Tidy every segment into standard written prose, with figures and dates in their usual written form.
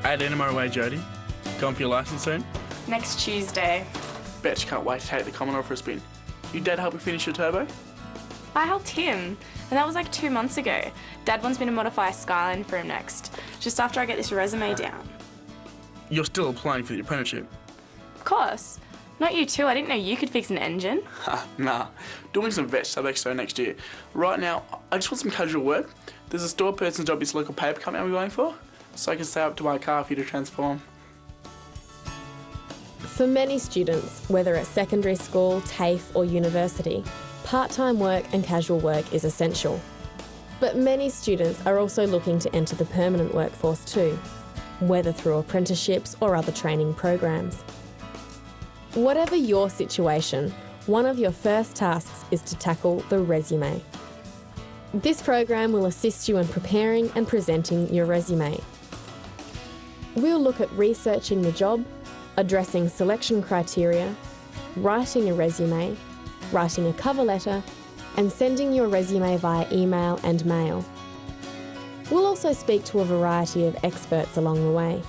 18 am I away, Jodie? Going for your licence soon? Next Tuesday. Bet you can't wait to take the Commodore for a spin. You Dad help you finish your turbo? I helped him, and that was like 2 months ago. Dad wants me to modify a Skyline for him next, just after I get this resume down. You're still applying for the apprenticeship? Of course. Not you too, I didn't know you could fix an engine. Nah, doing some vet sub expo next year. Right now, I just want some casual work. There's a store person's job this local paper company I'm going for, so I can stay up to my car for you to transform. For many students, whether at secondary school, TAFE or university, part-time work and casual work is essential. But many students are also looking to enter the permanent workforce too, whether through apprenticeships or other training programs. Whatever your situation, one of your first tasks is to tackle the resume. This program will assist you in preparing and presenting your resume. We'll look at researching the job, addressing selection criteria, writing a resume, writing a cover letter, and sending your resume via email and mail. We'll also speak to a variety of experts along the way.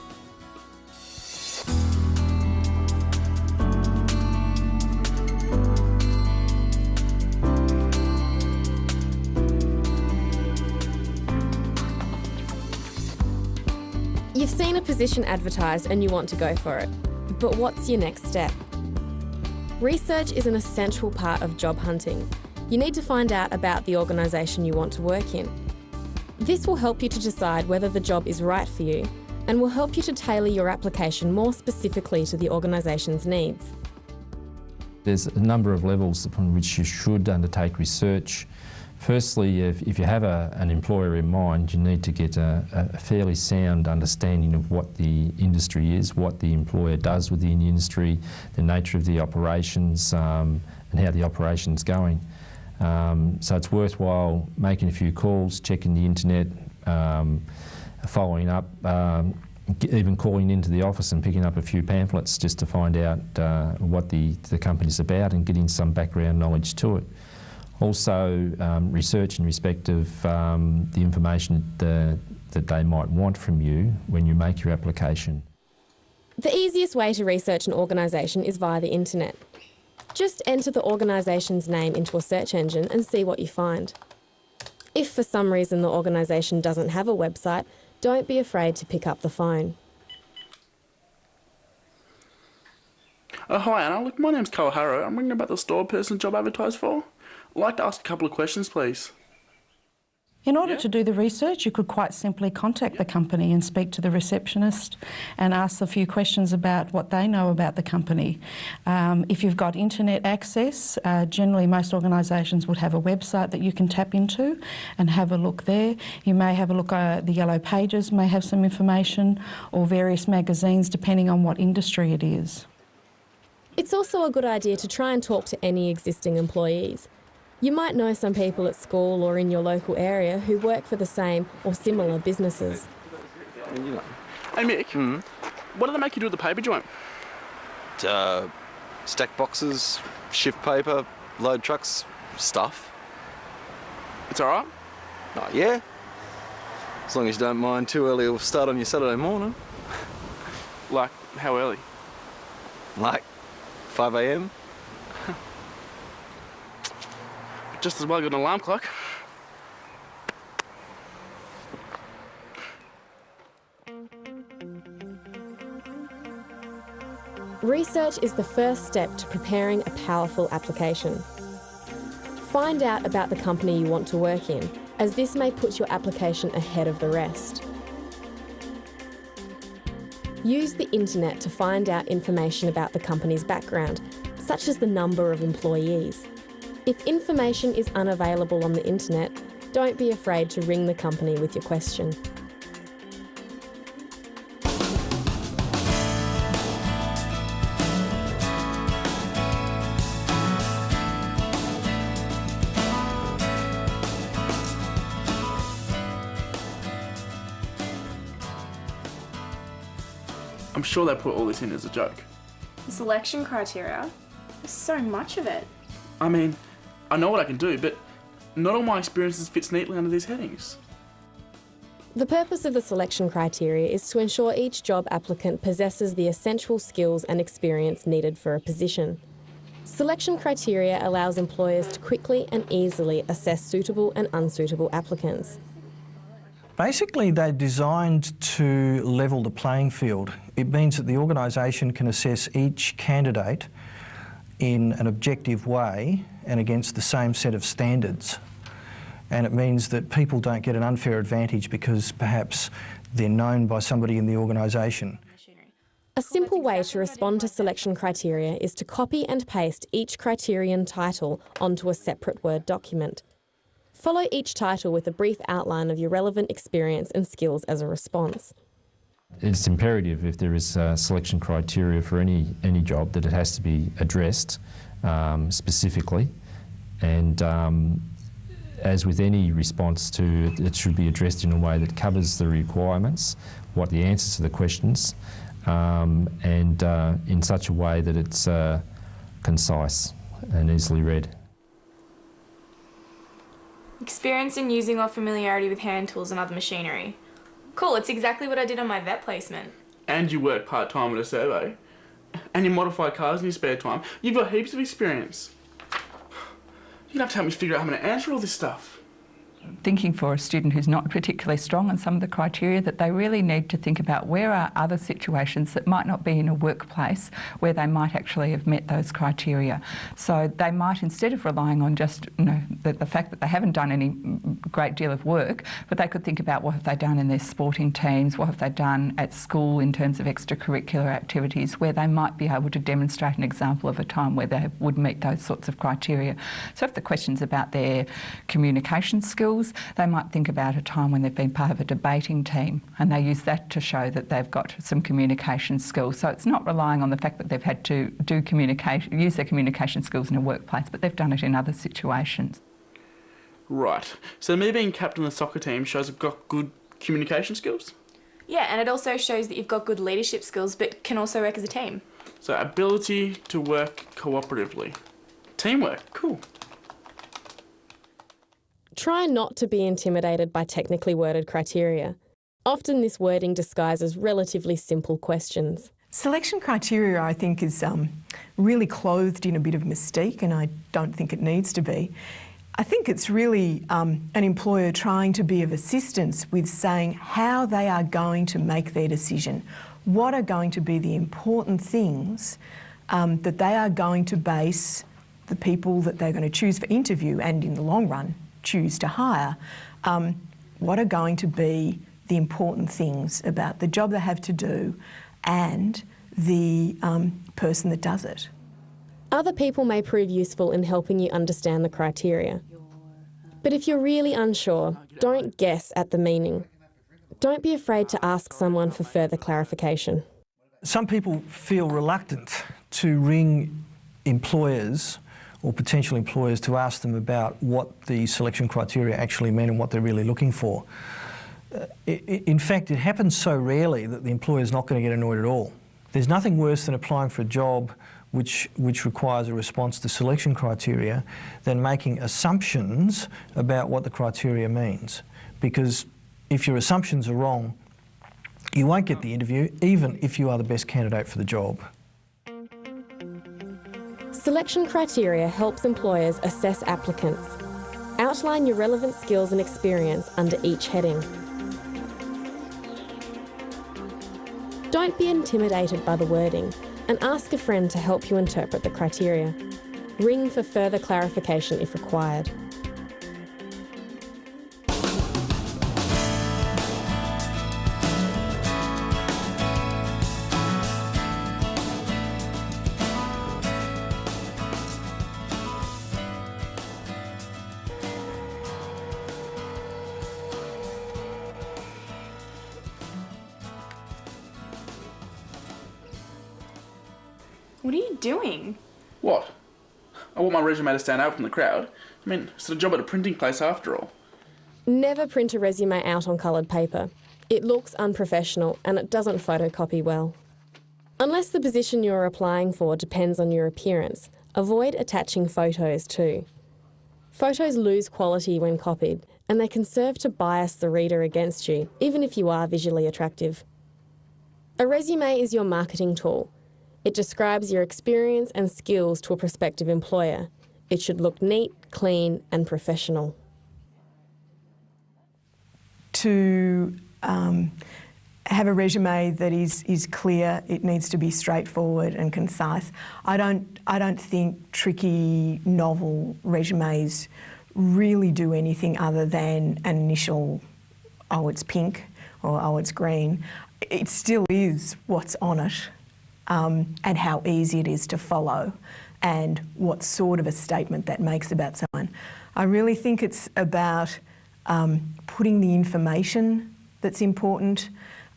You've seen a position advertised and you want to go for it, but what's your next step? Research is an essential part of job hunting. You need to find out about the organisation you want to work in. This will help you to decide whether the job is right for you and will help you to tailor your application more specifically to the organisation's needs. There's a number of levels upon which you should undertake research. Firstly, if you have an employer in mind, you need to get a fairly sound understanding of what the industry is, what the employer does within the industry, the nature of the operations, and how the operation's going. So it's worthwhile making a few calls, checking the internet, following up, even calling into the office and picking up a few pamphlets just to find out what the company's about and getting some background knowledge to it. Also, research in respect of the information that they might want from you when you make your application. The easiest way to research an organisation is via the internet. Just enter the organisation's name into a search engine and see what you find. If for some reason the organisation doesn't have a website, don't be afraid to pick up the phone. Oh, hi Anna, look, my name's Cole Harrow. I'm ringing about the store person job advertised for. I'd like to ask a couple of questions, please. In order to do the research, you could quite simply contact the company and speak to the receptionist and ask a few questions about what they know about the company. If you've got internet access, generally most organisations would have a website that you can tap into and have a look there. You may have a look at the Yellow Pages, may have some information, or various magazines depending on what industry it is. It's also a good idea to try and talk to any existing employees. You might know some people at school or in your local area who work for the same or similar businesses. Hey Mick, what do they make you do at the paper joint? Stack boxes, shift paper, load trucks, stuff. It's alright? Oh yeah, as long as you don't mind too early or start on your Saturday morning. Like, how early? Like 5 a.m. Just as well got an alarm clock. Research is the first step to preparing a powerful application. Find out about the company you want to work in, as this may put your application ahead of the rest. Use the internet to find out information about the company's background, such as the number of employees. If information is unavailable on the internet, don't be afraid to ring the company with your question. I'm sure they put all this in as a joke. The selection criteria? There's so much of it. I mean, I know what I can do, but not all my experiences fits neatly under these headings. The purpose of the selection criteria is to ensure each job applicant possesses the essential skills and experience needed for a position. Selection criteria allows employers to quickly and easily assess suitable and unsuitable applicants. Basically, they're designed to level the playing field. It means that the organisation can assess each candidate in an objective way and against the same set of standards. And it means that people don't get an unfair advantage because perhaps they're known by somebody in the organisation. A simple way to respond to selection criteria is to copy and paste each criterion title onto a separate Word document. Follow each title with a brief outline of your relevant experience and skills as a response. It's imperative if there is selection criteria for any job that it has to be addressed specifically, and as with any response to it, it should be addressed in a way that covers the requirements, what the answers to the questions, and in such a way that it's concise and easily read. Experience in using or familiarity with hand tools and other machinery. Cool, it's exactly what I did on my vet placement. And you work part-time at a servo. And you modify cars in your spare time. You've got heaps of experience. You're gonna have to help me figure out how I'm gonna answer all this stuff. Thinking for a student who's not particularly strong on some of the criteria, that they really need to think about where are other situations that might not be in a workplace where they might actually have met those criteria. So they might, instead of relying on just the fact that they haven't done any great deal of work, but they could think about what have they done in their sporting teams, what have they done at school in terms of extracurricular activities, where they might be able to demonstrate an example of a time where they would meet those sorts of criteria. So if the question's about their communication skills, they might think about a time when they've been part of a debating team, and they use that to show that they've got some communication skills. So it's not relying on the fact that they've had to use their communication skills in a workplace, but they've done it in other situations. Right. So me being captain of the soccer team shows I've got good communication skills? Yeah, and it also shows that you've got good leadership skills, but can also work as a team. So ability to work cooperatively. Teamwork, cool. Try not to be intimidated by technically worded criteria. Often this wording disguises relatively simple questions. Selection criteria, I think, is really clothed in a bit of mystique, and I don't think it needs to be. I think it's really an employer trying to be of assistance with saying how they are going to make their decision. What are going to be the important things that they are going to base the people that they're going to choose for interview and, in the long run, choose to hire. What are going to be the important things about the job they have to do and the person that does it. Other people may prove useful in helping you understand the criteria. But if you're really unsure, don't guess at the meaning. Don't be afraid to ask someone for further clarification. Some people feel reluctant to ring employers or potential employers to ask them about what the selection criteria actually mean and what they're really looking for. In fact, it happens so rarely that the employer's not going to get annoyed at all. There's nothing worse than applying for a job which requires a response to selection criteria than making assumptions about what the criteria means. Because if your assumptions are wrong, you won't get the interview, even if you are the best candidate for the job. Selection criteria helps employers assess applicants. Outline your relevant skills and experience under each heading. Don't be intimidated by the wording and ask a friend to help you interpret the criteria. Ring for further clarification if required. What are you doing? What? I want my resume to stand out from the crowd. I mean, it's a job at a printing place after all. Never print a resume out on coloured paper. It looks unprofessional and it doesn't photocopy well. Unless the position you're applying for depends on your appearance, avoid attaching photos too. Photos lose quality when copied, and they can serve to bias the reader against you, even if you are visually attractive. A resume is your marketing tool. It describes your experience and skills to a prospective employer. It should look neat, clean and professional. To have a resume that is clear, it needs to be straightforward and concise. I don't think tricky, novel resumes really do anything other than an initial, oh, it's pink, or oh, it's green. It still is what's on it, and how easy it is to follow, and what sort of a statement that makes about someone. I really think it's about putting the information that's important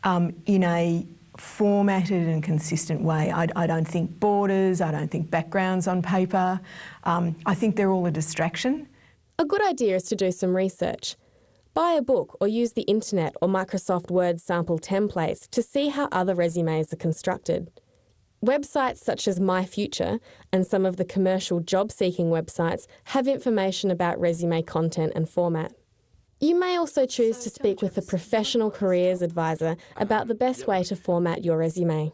in a formatted and consistent way. I don't think borders, I don't think backgrounds on paper. I think they're all a distraction. A good idea is to do some research. Buy a book or use the internet or Microsoft Word sample templates to see how other resumes are constructed. Websites such as My Future and some of the commercial job-seeking websites have information about resume content and format. You may also choose to speak with a professional careers advisor about the best way to format your resume.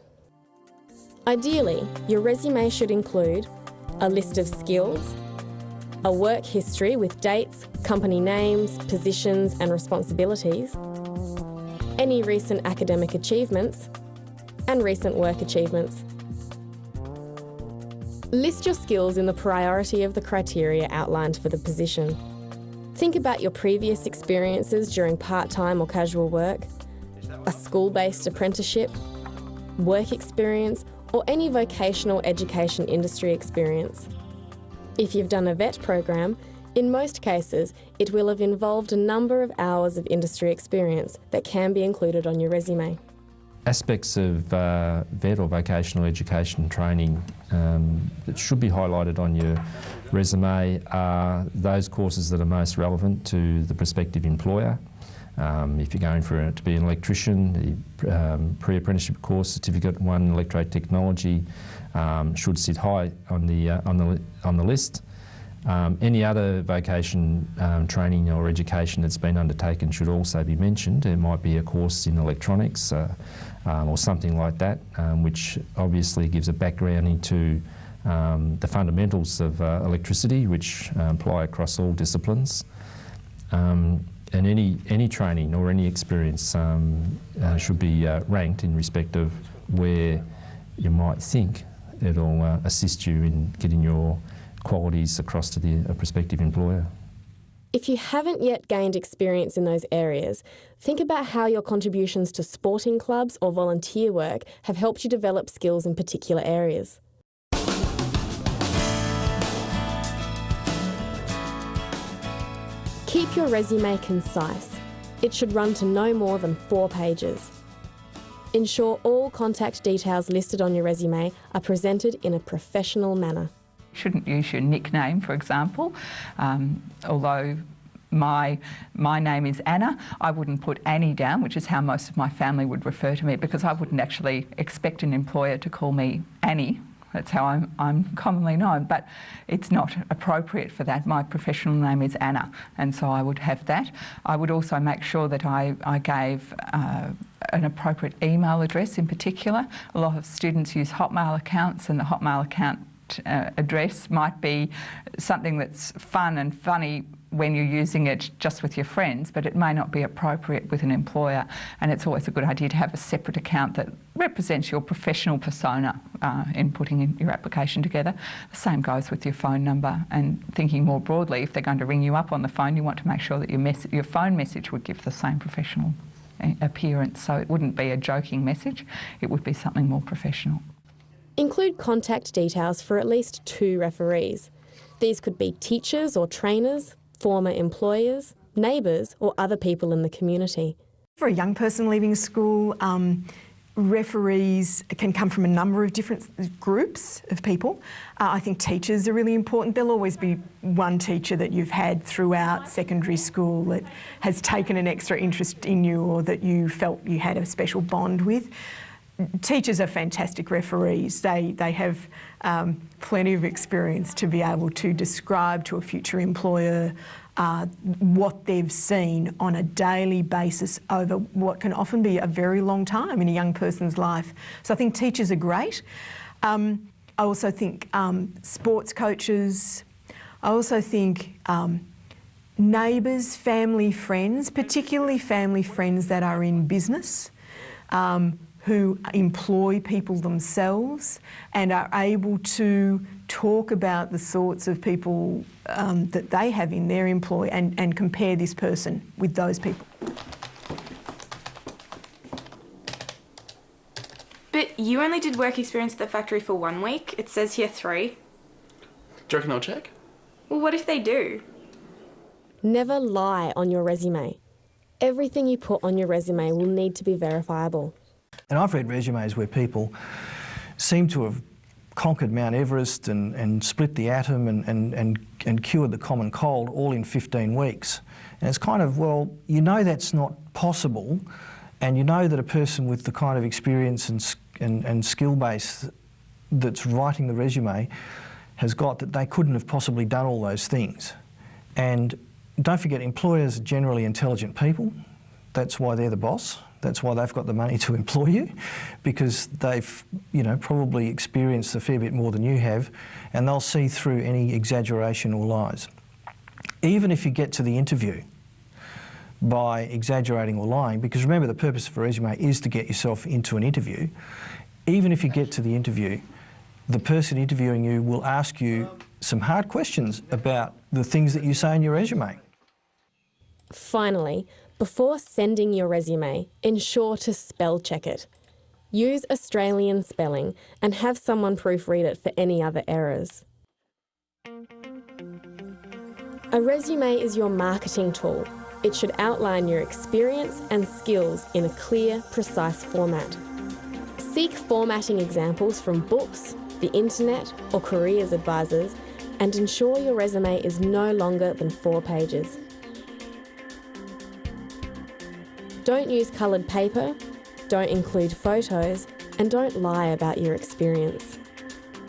Ideally, your resume should include a list of skills, a work history with dates, company names, positions and responsibilities, any recent academic achievements, and recent work achievements. List your skills in the priority of the criteria outlined for the position. Think about your previous experiences during part-time or casual work, a school-based apprenticeship, work experience, or any vocational education industry experience. If you've done a VET program, in most cases, it will have involved a number of hours of industry experience that can be included on your resume. Aspects of VET or vocational education training that should be highlighted on your resume are those courses that are most relevant to the prospective employer. If you're going to be an electrician, the pre-apprenticeship course, Certificate 1 Electrode Technology should sit high on the list. Any other vocation training or education that's been undertaken should also be mentioned. There might be a course in electronics or something like that, which obviously gives a background into the fundamentals of electricity, which apply across all disciplines. And any training or any experience should be ranked in respect of where you might think it'll assist you in getting your qualities across to the prospective employer. If you haven't yet gained experience in those areas, think about how your contributions to sporting clubs or volunteer work have helped you develop skills in particular areas. Keep your resume concise. It should run to no more than 4 pages. Ensure all contact details listed on your resume are presented in a professional manner. You shouldn't use your nickname, for example. Although my name is Anna, I wouldn't put Annie down, which is how most of my family would refer to me, because I wouldn't actually expect an employer to call me Annie. That's how I'm commonly known, but it's not appropriate for that. My professional name is Anna, and so I would have that. I would also make sure that I gave an appropriate email address in particular. A lot of students use Hotmail accounts, and the Hotmail account address might be something that's fun and funny when you're using it just with your friends, but it may not be appropriate with an employer, and it's always a good idea to have a separate account that represents your professional persona in putting in your application together. The same goes with your phone number, and thinking more broadly, if they're going to ring you up on the phone, you want to make sure that your phone message would give the same professional appearance, so it wouldn't be a joking message, it would be something more professional. Include contact details for at least 2 referees. These could be teachers or trainers, former employers, neighbours or other people in the community. For a young person leaving school, referees can come from a number of different groups of people. I think teachers are really important. There'll always be one teacher that you've had throughout secondary school that has taken an extra interest in you or that you felt you had a special bond with. Teachers are fantastic referees. They have plenty of experience to be able to describe to a future employer what they've seen on a daily basis over what can often be a very long time in a young person's life. So I think teachers are great. I also think sports coaches. I also think neighbours, family, friends, particularly family friends that are in business, who employ people themselves and are able to talk about the sorts of people that they have in their employ and compare this person with those people. But you only did work experience at the factory for 1 week. It says here 3. Do you reckon they'll check? Well, what if they do? Never lie on your resume. Everything you put on your resume will need to be verifiable. And I've read resumes where people seem to have conquered Mount Everest and split the atom and cured the common cold all in 15 weeks. And it's kind of, well, you know that's not possible, and you know that a person with the kind of experience and skill base that's writing the resume has got, that they couldn't have possibly done all those things. And don't forget, employers are generally intelligent people. That's why they're the boss. That's why they've got the money to employ you, because they've, probably experienced a fair bit more than you have, and they'll see through any exaggeration or lies. Even if you get to the interview by exaggerating or lying, because remember, the purpose of a resume is to get yourself into an interview. Even if you get to the interview, the person interviewing you will ask you some hard questions about the things that you say in your resume. Finally, before sending your resume, ensure to spell check it. Use Australian spelling and have someone proofread it for any other errors. A resume is your marketing tool. It should outline your experience and skills in a clear, precise format. Seek formatting examples from books, the internet, or careers advisors, and ensure your resume is no longer than 4 pages. Don't use coloured paper, don't include photos, and don't lie about your experience.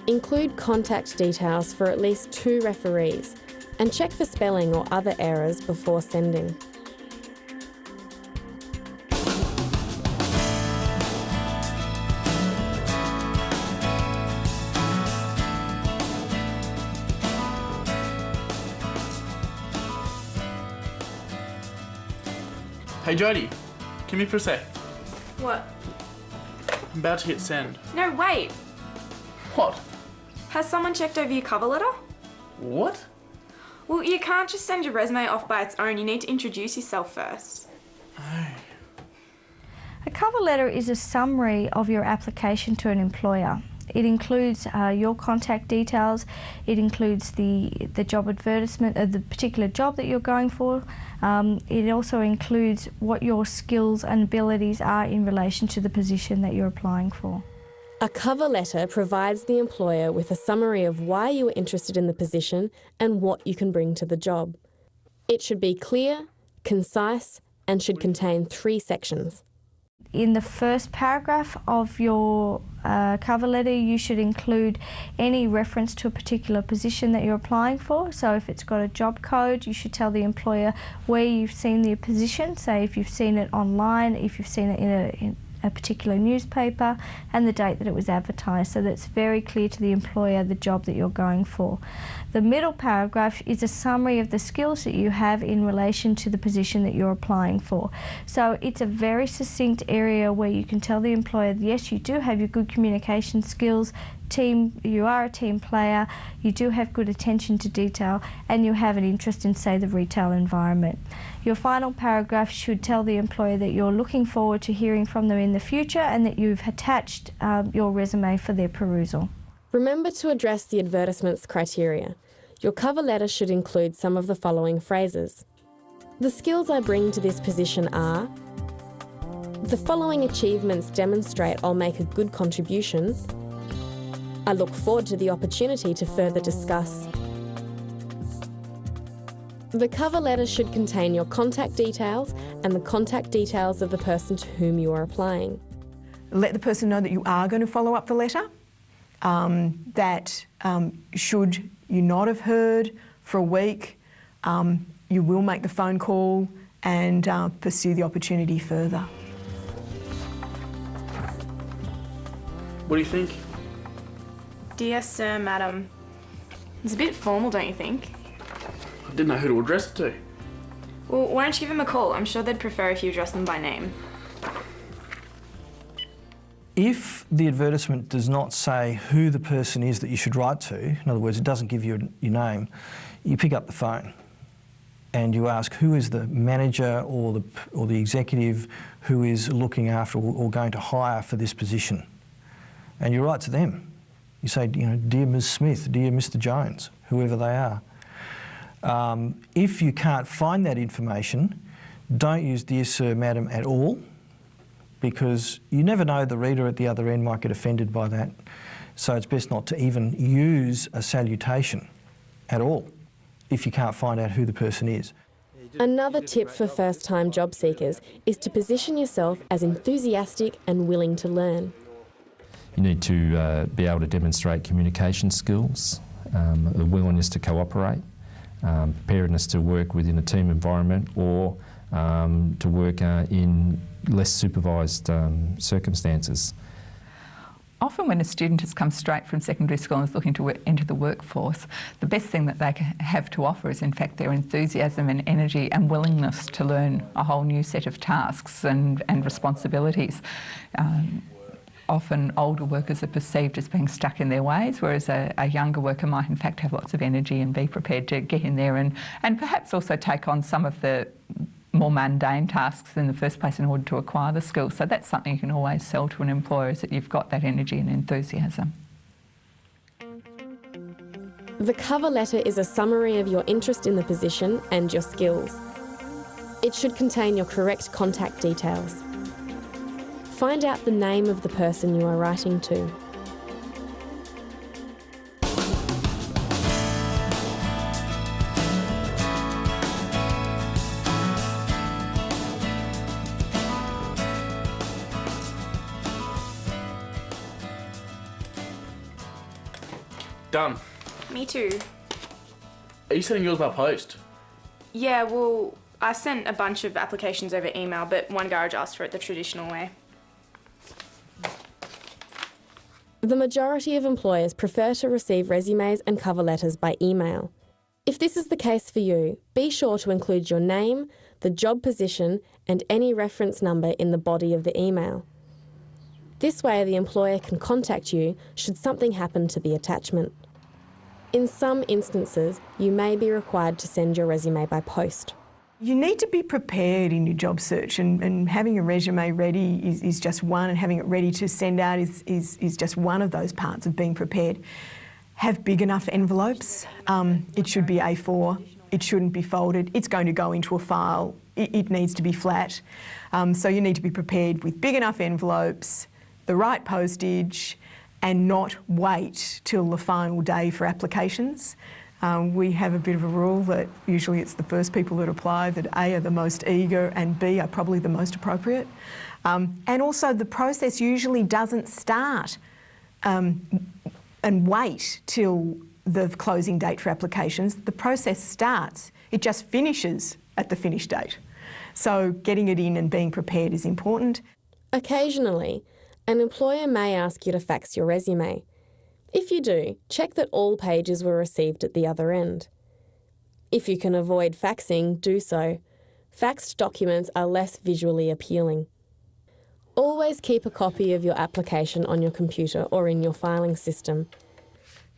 Include contact details for at least 2 referees, and check for spelling or other errors before sending. Hey Jodie, come here for a sec. What? I'm about to hit send. No, wait. What? Has someone checked over your cover letter? What? Well, you can't just send your resume off by its own. You need to introduce yourself first. Oh. A cover letter is a summary of your application to an employer. It includes your contact details, it includes the job advertisement of the particular job that you're going for. It also includes what your skills and abilities are in relation to the position that you're applying for. A cover letter provides the employer with a summary of why you are interested in the position and what you can bring to the job. It should be clear, concise, and should contain 3 sections. In the first paragraph of your cover letter, you should include any reference to a particular position that you're applying for. So if it's got a job code, you should tell the employer where you've seen the position, say if you've seen it online, if you've seen it in a particular newspaper, and the date that it was advertised, so that it's very clear to the employer the job that you're going for. The middle paragraph is a summary of the skills that you have in relation to the position that you're applying for. So it's a very succinct area where you can tell the employer, yes, you do have your good communication skills, you are a team player, you do have good attention to detail, and you have an interest in, say, the retail environment. Your final paragraph should tell the employer that you're looking forward to hearing from them in the future and that you've attached your resume for their perusal. Remember to address the advertisement's criteria. Your cover letter should include some of the following phrases. The skills I bring to this position are: the following achievements demonstrate I'll make a good contribution. I look forward to the opportunity to further discuss. The cover letter should contain your contact details and the contact details of the person to whom you are applying. Let the person know that you are going to follow up the letter, that should you not have heard for a week, you will make the phone call and pursue the opportunity further. What do you think? Dear Sir, Madam. It's a bit formal, don't you think? I didn't know who to address it to. Well, why don't you give him a call? I'm sure they'd prefer if you address them by name. If the advertisement does not say who the person is that you should write to, in other words, it doesn't give you your name, you pick up the phone and you ask who is the manager or the executive who is looking after or going to hire for this position. And you write to them. You say, dear Ms. Smith, dear Mr. Jones, whoever they are. If you can't find that information, don't use dear sir, madam at all, because you never know, the reader at the other end might get offended by that. So it's best not to even use a salutation at all if you can't find out who the person is. Another tip for first-time job seekers is to position yourself as enthusiastic and willing to learn. You need to be able to demonstrate communication skills, a willingness to cooperate, preparedness to work within a team environment or to work in less supervised circumstances. Often when a student has come straight from secondary school and is looking to enter the workforce, the best thing that they have to offer is in fact their enthusiasm and energy and willingness to learn a whole new set of tasks and responsibilities. Often older workers are perceived as being stuck in their ways, whereas a younger worker might in fact have lots of energy and be prepared to get in there and perhaps also take on some of the more mundane tasks in the first place in order to acquire the skills. So that's something you can always sell to an employer, is that you've got that energy and enthusiasm. The cover letter is a summary of your interest in the position and your skills. It should contain your correct contact details. Find out the name of the person you are writing to. Done. Me too. Are you sending yours by post? Yeah, well, I sent a bunch of applications over email, but one garage asked for it the traditional way. The majority of employers prefer to receive resumes and cover letters by email. If this is the case for you, be sure to include your name, the job position, and any reference number in the body of the email. This way the employer can contact you should something happen to the attachment. In some instances, you may be required to send your resume by post. You need to be prepared in your job search, and having a resume ready is just one, and having it ready to send out is just one of those parts of being prepared. Have big enough envelopes. It should be A4. It shouldn't be folded. It's going to go into a file. It needs to be flat. So you need to be prepared with big enough envelopes, the right postage, and not wait till the final day for applications. We have a bit of a rule that usually it's the first people that apply that A are the most eager and B are probably the most appropriate. And also the process usually doesn't start and wait till the closing date for applications. The process starts, it just finishes at the finish date. So getting it in and being prepared is important. Occasionally, an employer may ask you to fax your resume. If you do, check that all pages were received at the other end. If you can avoid faxing, do so. Faxed documents are less visually appealing. Always keep a copy of your application on your computer or in your filing system.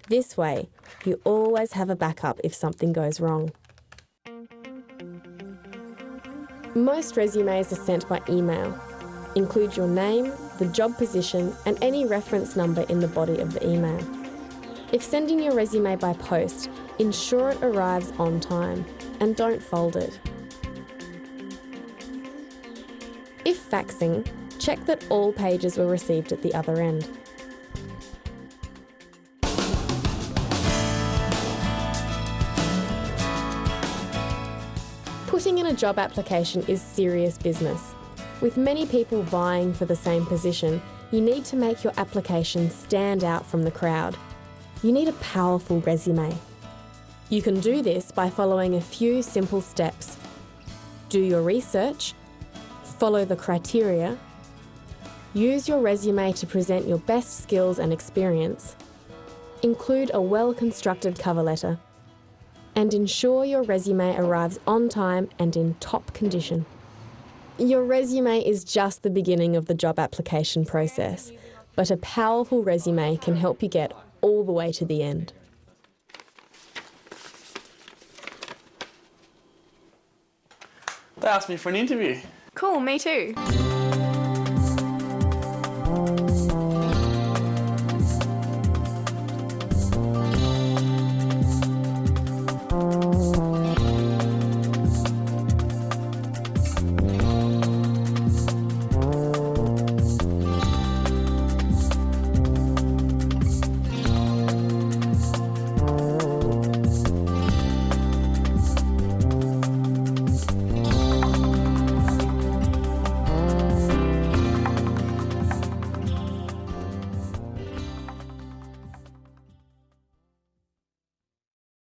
This way, you always have a backup if something goes wrong. Most resumes are sent by email. Include your name, the job position, and any reference number in the body of the email. If sending your resume by post, ensure it arrives on time and don't fold it. If faxing, check that all pages were received at the other end. Putting in a job application is serious business. With many people vying for the same position, you need to make your application stand out from the crowd. You need a powerful resume. You can do this by following a few simple steps. Do your research, follow the criteria, use your resume to present your best skills and experience, include a well-constructed cover letter, and ensure your resume arrives on time and in top condition. Your resume is just the beginning of the job application process, but a powerful resume can help you get all the way to the end. They asked me for an interview. Cool, me too.